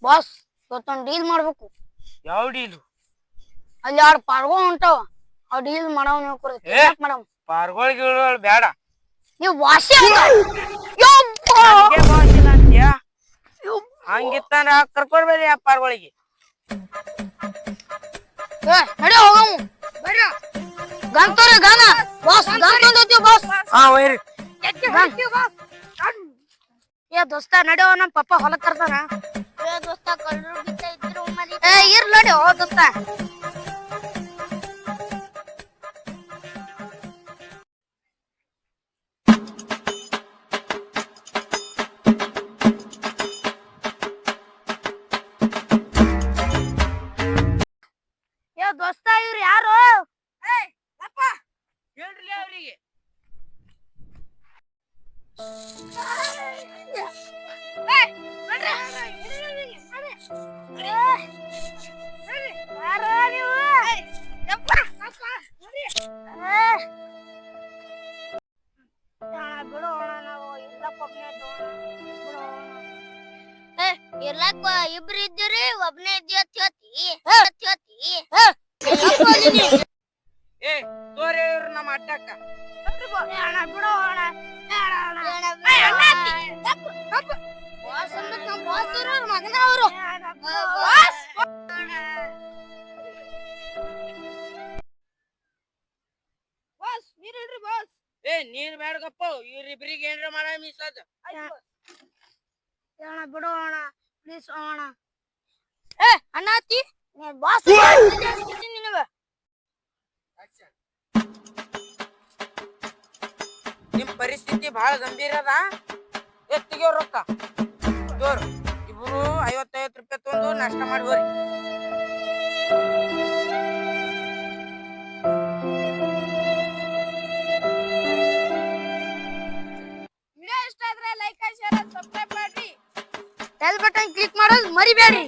Boss ಇವತ್ತೊಂದು deal ಮಾಡ್ಬೇಕು. ಯಾವ ಡೀಲು? ಅಲ್ಲಿ 2 ಪಾರ್ಗೋ ಹೊಂಟಾವ. ಆ ಡೀಲ್ ಮಾಡವ್ ನೀವು ಮೇಡಮ್. ಪಾರ್ಗೋಳ್ ಗಿಳ್ಗೋಳ್ ಬೇಡ. ನೀವು ವಾಸಿ ಹಂಗಿತ್ತಾನ ಕರ್ಕೊಡ್ಬೇಡಿ ಆ ಪಾರ್ಗೋಳಿಗೆ. ನಡಿ ಹೋಗವು. ಗಂತೋರಿ ಗಾನ ಬಾಸ್ ಗಂತಂದೋತಿ ಬಾಸ್. ಹಾ ವೈರಿ. ಏ ದೋಸ್ತ ನಡೆಯೋ ನಮ್ಮ ಪಪ್ಪ ಹೊಲಕ್ ಕರ್ತಾನ. ಏ ದೋಸ್ತ ಕಳ್ಳರು ಬಿತ್ತ ಇದ್ರು ಮಲಿ. ಏ ಇರ್ಲಿ ನೋಡಿ ಓ ದೋಸ್ತ. ಏ ದೋಸ್ತ ಇವ್ರು ಯಾರು? ಹೇಳ್ರಿ ಅವ್ರಿಗೆ. ಇರ್ಲಾಕ ಇಬ್ರು ಇದ್ದೀರಿ ಒಬ್ನೇ ಇದ್ದೀವಿ ಏ ತೋರಿ ಇವ್ರು ನಮ್ಮ ಅಡ್ಡಕ್ಕ. ಏ ನೀನ್ ಬೇಡಗಪ್ಪ, ಇವ್ರಿಬ್ರಿಗೆ ಏನ್ರ ಮಾಡ ಮೀಸದ. ಬಿಡು ಅಣ್ಣ ಪ್ಲೀಸ್ ಅಣ್ಣ. ಏ ಅಣ್ಣಾತಿ ಬಾಸ್ ನಿನಗ ನಿಮ್ ಪರಿಸ್ಥಿತಿ ಬಹಳ ಗಂಭೀರ ಅದ. ಎತ್ತಿಗೆ ರೊಕ್ಕ ಜೋರ್ ಇಬ್ರು 50-50 ರೂಪಾಯಿ ತಗೊಂಡು ನಾಷ್ಟ ಮಾಡಿ ಹೋರಿ. ವಿಡಿಯೋ ಇಷ್ಟ ಆದ್ರೆ ಲೈಕ್ ಶೇರ್ ಸಬ್ಸ್ಕ್ರೈಬ್ ಮಾಡ್ರಿ. ಬೆಲ್ ಬಟನ್ ಕ್ಲಿಕ್ ಮಾಡೋದು ಮರಿಬೇಡ್ರಿ.